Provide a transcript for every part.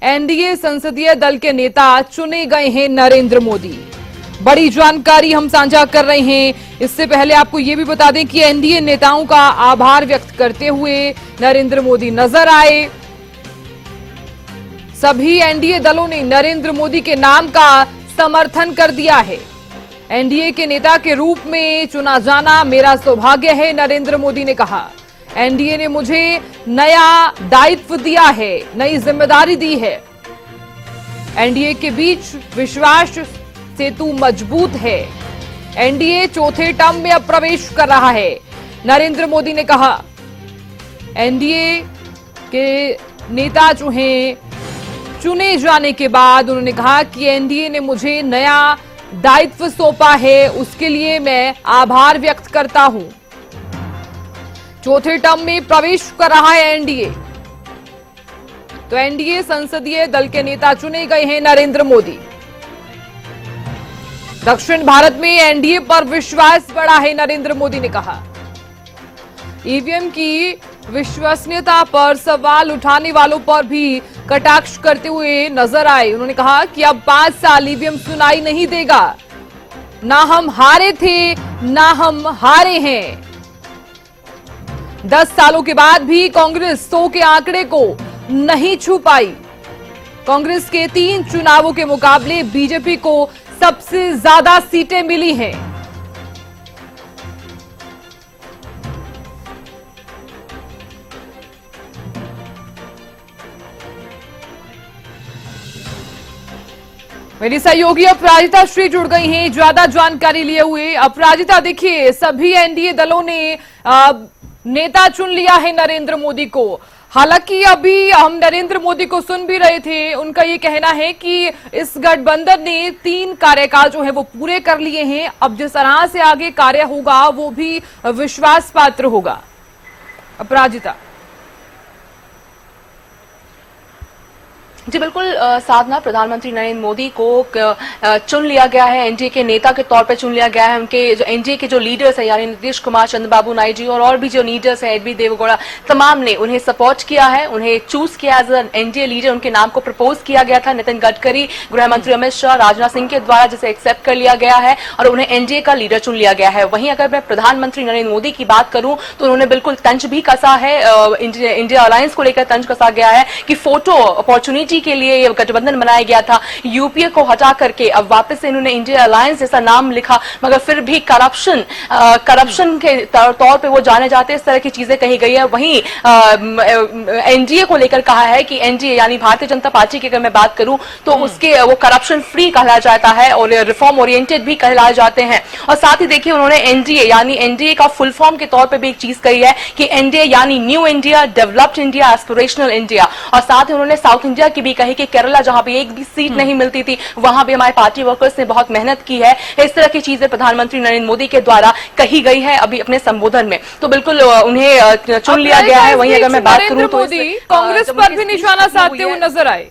NDA संसदीय दल के नेता चुने गए हैं नरेंद्र मोदी। बड़ी जानकारी हम साझा कर रहे हैं। इससे पहले आपको यह भी बता दें कि एनडीए नेताओं का आभार व्यक्त करते हुए नरेंद्र मोदी नजर आए। सभी एनडीए दलों ने नरेंद्र मोदी के नाम का समर्थन कर दिया है। एनडीए के नेता के रूप में चुना जाना मेरा सौभाग्य है, नरेंद्र मोदी ने कहा। एनडीए ने मुझे नया दायित्व दिया है, नई जिम्मेदारी दी है। एनडीए के बीच विश्वास सेतु मजबूत है। एनडीए चौथे टर्म में अब प्रवेश कर रहा है, नरेंद्र मोदी ने कहा। एनडीए के नेता जो हैं चुने जाने के बाद उन्होंने कहा कि एनडीए ने मुझे नया दायित्व सौंपा है, उसके लिए मैं आभार व्यक्त करता हूं। चौथे टर्म में प्रवेश कर रहा है एनडीए। तो एनडीए संसदीय दल के नेता चुने गए हैं नरेंद्र मोदी। दक्षिण भारत में एनडीए पर विश्वास बढ़ा है, नरेंद्र मोदी ने कहा। ईवीएम की विश्वसनीयता पर सवाल उठाने वालों पर भी कटाक्ष करते हुए नजर आए। उन्होंने कहा कि अब 5 साल ईवीएम सुनाई नहीं देगा। ना हम हारे थे, ना हम हारे हैं। 10 सालों के बाद भी कांग्रेस 100 के आंकड़े को नहीं छू पाई। कांग्रेस के 3 चुनावों के मुकाबले बीजेपी को सबसे ज्यादा सीटें मिली हैं। मेरी सहयोगी अपराजिता श्री जुड़ गई हैं ज्यादा जानकारी लिए हुए। अपराजिता, देखिए सभी एनडीए दलों ने नेता चुन लिया है नरेंद्र मोदी को। हालांकि अभी हम नरेंद्र मोदी को सुन भी रहे थे, उनका ये कहना है कि इस गठबंधन ने 3 कार्यकाल जो है वो पूरे कर लिए हैं। अब जिस तरह से आगे कार्य होगा वो भी विश्वास पात्र होगा। अपराजिता। जी बिल्कुल साधना, प्रधानमंत्री नरेंद्र मोदी को चुन लिया गया है, एनडीए के नेता के तौर पर चुन लिया गया है। उनके जो एनडीए के जो लीडर्स हैं यानी नीतीश कुमार, चंद्रबाबू नायडू जी और भी जो लीडर्स हैं, एचडी देवेगौड़ा, तमाम ने उन्हें सपोर्ट किया है, उन्हें चूज किया एज एन एनडीए लीडर। उनके नाम को प्रपोज किया गया था नितिन गडकरी, गृह मंत्री अमित शाह, राजनाथ सिंह के द्वारा, जिसे एक्सेप्ट कर लिया गया है और उन्हें एनडीए का लीडर चुन लिया गया है। वहीं अगर मैं प्रधानमंत्री नरेंद्र मोदी की बात करूं तो उन्होंने बिल्कुल तंज भी कसा है, इंडिया अलायंस को लेकर तंज कसा गया है कि फोटो अपॉर्चुनिटी के लिए गठबंधन बनाया गया था, यूपीए को हटा करके अब वापस से इन्होंने इंडिया अलायंस जैसा नाम लिखा, मगर फिर भी करप्शन के तौर पे वो जाने जाते, इस तरह की चीजें कही गई है। वहीं एनडीए को लेकर कहा है कि एनडीए यानी भारतीय जनता पार्टी की अगर मैं बात करूं तो उसके वो करप्शन फ्री कहलाया जाता है और रिफॉर्म ओरिएंटेड भी कहलाए जाते हैं। और साथ ही देखिए उन्होंने एनडीए यानी एनडीए का फुल फॉर्म के तौर पर भी एक चीज कही है कि एनडीए यानी new India, developed India, aspirational India. और साथ ही उन्होंने साउथ इंडिया की भी कही कि केरला जहां पे एक भी सीट नहीं मिलती थी वहां भी हमारे पार्टी वर्कर्स ने बहुत मेहनत की है। इस तरह की चीजें प्रधानमंत्री नरेंद्र मोदी के द्वारा कही गई है अभी अपने संबोधन में। तो बिल्कुल उन्हें चुन लिया गया है। वहीं अगर मैं बात करूं तो कांग्रेस पर भी निशाना साधते हुए नजर आए।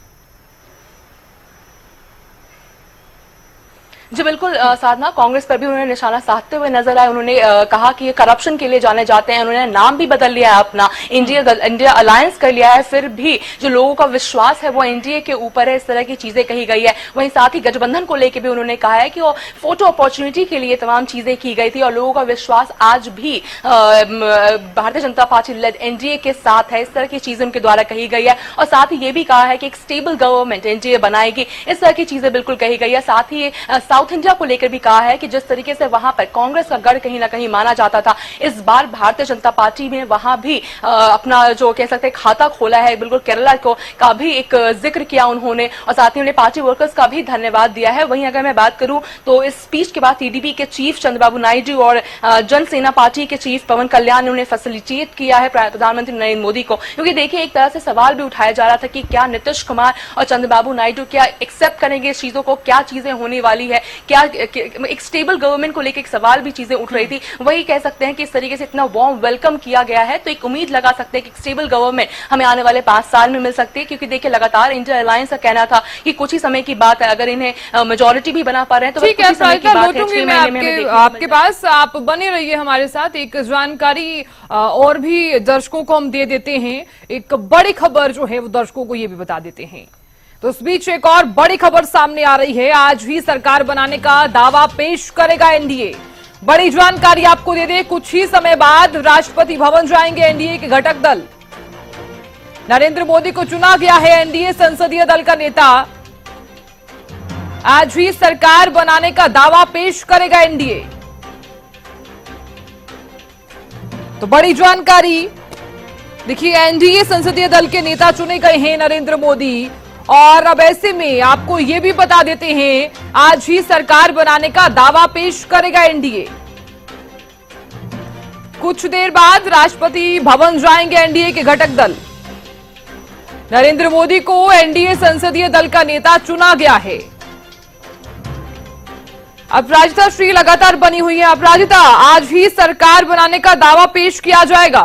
जी बिल्कुल साधना, कांग्रेस पर भी उन्होंने निशाना साधते हुए नजर आए। उन्होंने कहा कि ये करप्शन के लिए जाने जाते हैं। उन्होंने नाम भी बदल लिया है अपना, इंडिया अलायंस कर लिया है। फिर भी जो लोगों का विश्वास है वो एनडीए के ऊपर है, इस तरह की चीजें कही गई है। वहीं साथ ही गठबंधन को लेकर भी उन्होंने कहा है कि वो फोटो अपॉर्चुनिटी के लिए तमाम चीजें की गई थी और लोगों का विश्वास आज भी Bharatiya Janata party lead NDA के साथ है, इस तरह की चीजें उनके द्वारा कही गई है। और साथ ही ये भी कहा है कि एक स्टेबल गवर्नमेंट एनडीए बनाएगी, इस तरह की चीजें बिल्कुल कही गई है। साथ ही साउथ इंडिया को लेकर भी कहा है कि जिस तरीके से वहां पर कांग्रेस का गढ़ कहीं ना कहीं माना जाता था, इस बार भारतीय जनता पार्टी में वहां भी अपना जो कह सकते हैं खाता खोला है। बिल्कुल केरला को का भी एक जिक्र किया उन्होंने और साथ ही उन्हें पार्टी वर्कर्स का भी धन्यवाद दिया है। वहीं अगर मैं बात करूं तो इस स्पीच के बाद टीडीपी के चीफ चंद्रबाबू नायडू और जनसेना पार्टी के चीफ पवन कल्याण ने उन्हें फैसिलिटेट किया है प्रधानमंत्री नरेंद्र मोदी को। क्योंकि देखिए एक तरह से सवाल भी उठाया जा रहा था कि क्या नीतीश कुमार और चंद्रबाबू नायडू क्या एक्सेप्ट करेंगे इस चीजों को, क्या चीजें होने वाली है, क्या एक स्टेबल गवर्नमेंट को लेकर एक सवाल भी चीजें उठ रही थी। वही कह सकते हैं कि इस तरीके से इतना वार्म वेलकम किया गया है तो एक उम्मीद लगा सकते हैं कि स्टेबल गवर्नमेंट हमें आने वाले 5 साल में मिल सकती है। क्योंकि देखिए लगातार इंडिया अलायंस का कहना था कि कुछ ही समय की बात है, अगर इन्हें मेजोरिटी भी बना पा रहे हैं तो ठीक है। आपके पास आप बने रहिए हमारे साथ। एक जानकारी और भी दर्शकों को हम दे देते हैं, एक बड़ी खबर जो है वो दर्शकों को ये भी बता देते हैं तो इस बीच एक और बड़ी खबर सामने आ रही है। आज भी सरकार बनाने का दावा पेश करेगा एनडीए। बड़ी जानकारी आपको दे दें, कुछ ही समय बाद राष्ट्रपति भवन जाएंगे एनडीए के घटक दल। नरेंद्र मोदी को चुना गया है एनडीए संसदीय दल का नेता। आज भी सरकार बनाने का दावा पेश करेगा एनडीए। तो बड़ी जानकारी देखिए, एनडीए संसदीय दल के नेता चुने गए हैं नरेंद्र मोदी, और अब ऐसे में आपको यह भी बता देते हैं, आज ही सरकार बनाने का दावा पेश करेगा एनडीए। कुछ देर बाद राष्ट्रपति भवन जाएंगे एनडीए के घटक दल। नरेंद्र मोदी को एनडीए संसदीय दल का नेता चुना गया है। अपराजिता श्री लगातार बनी हुई है। अपराजिता, आज ही सरकार बनाने का दावा पेश किया जाएगा।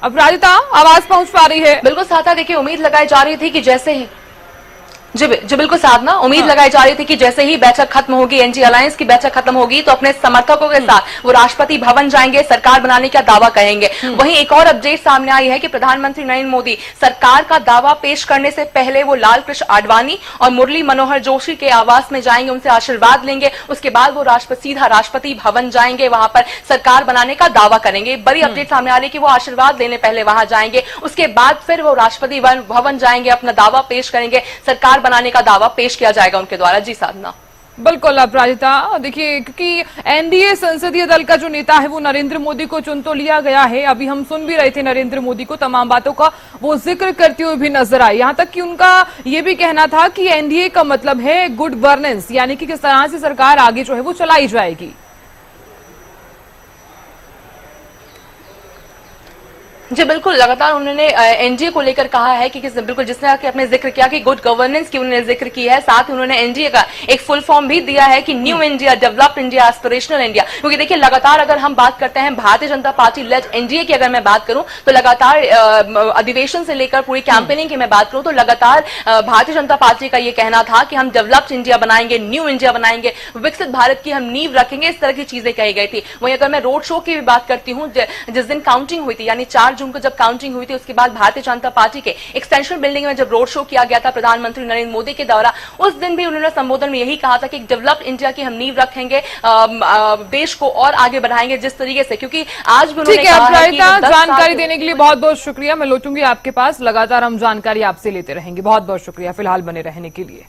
अपराजिता, आवाज पहुंच पा रही है? बिल्कुल साथा, देखिए उम्मीद लगाई जा रही थी कि जैसे ही जी बिल्कुल साधना, उम्मीद लगाई जा रही थी कि जैसे ही बैठक खत्म होगी, एनडीए अलायंस की बैठक खत्म होगी, तो अपने समर्थकों के साथ वो राष्ट्रपति भवन जाएंगे, सरकार बनाने का दावा कहेंगे। वहीं एक और अपडेट सामने आई है कि प्रधानमंत्री नरेंद्र मोदी सरकार का दावा पेश करने से पहले वो लाल कृष्ण आडवाणी और मुरली मनोहर जोशी के आवास में जाएंगे, उनसे आशीर्वाद लेंगे। उसके बाद वो सीधा राष्ट्रपति भवन जाएंगे, वहां पर सरकार बनाने का दावा करेंगे। बड़ी अपडेट सामने आ रही है कि वो आशीर्वाद लेने पहले वहां जाएंगे, उसके बाद फिर वो राष्ट्रपति भवन जाएंगे, अपना दावा पेश करेंगे, सरकार बनाने का दावा पेश किया जाएगा उनके द्वारा। जी साधना। बिल्कुल अपराजिता, देखिए क्योंकि एनडीए संसदीय दल का जो नेता है वो नरेंद्र मोदी को चुन तो लिया गया है। अभी हम सुन भी रहे थे नरेंद्र मोदी को, तमाम बातों का वो जिक्र करते हुए भी नजर आए। यहां तक कि उनका ये भी कहना था कि एनडीए का मतलब है गुड गवर्नेंस, यानी कि किस तरह से सरकार आगे जो है वो चलाई जाएगी। जी बिल्कुल, लगातार उन्होंने एनडीए को लेकर कहा है कि बिल्कुल जिस तरह के अपने जिक्र किया कि गुड गवर्नेंस की उन्होंने जिक्र की है, साथ ही उन्होंने एनडीए का एक फुल फॉर्म भी दिया है कि new India, developed India, aspirational India. क्योंकि देखिए लगातार अगर हम बात करते हैं Bharatiya Janata party lead NDA की, अगर मैं बात करूं तो लगातार अधिवेशन से लेकर पूरी कैंपेनिंग की मैं बात करूं तो लगातार भारतीय जनता पार्टी का यह कहना था कि हम डेवलप्ड इंडिया बनाएंगे, न्यू इंडिया बनाएंगे, विकसित भारत की हम नींव रखेंगे, इस तरह की चीजें कही गई थी। वहीं अगर मैं रोड शो की भी बात करती हूँ, जिस दिन काउंटिंग हुई थी, यानी 4 जून को जब काउंटिंग हुई थी, उसके बाद भारतीय जनता पार्टी के एक्सटेंशन बिल्डिंग में जब रोड शो किया गया था प्रधानमंत्री नरेंद्र मोदी के द्वारा, उस दिन भी उन्होंने संबोधन में यही कहा था कि डेवलप्ड इंडिया की हम नींव रखेंगे, देश को और आगे बढ़ाएंगे जिस तरीके से। क्योंकि आज भी उन्होंने कहा है कि जानकारी देने के लिए बहुत बहुत शुक्रिया। मैं लौटूंगी आपके पास, लगातार हम जानकारी आपसे लेते रहेंगे। बहुत बहुत शुक्रिया फिलहाल बने रहने के लिए।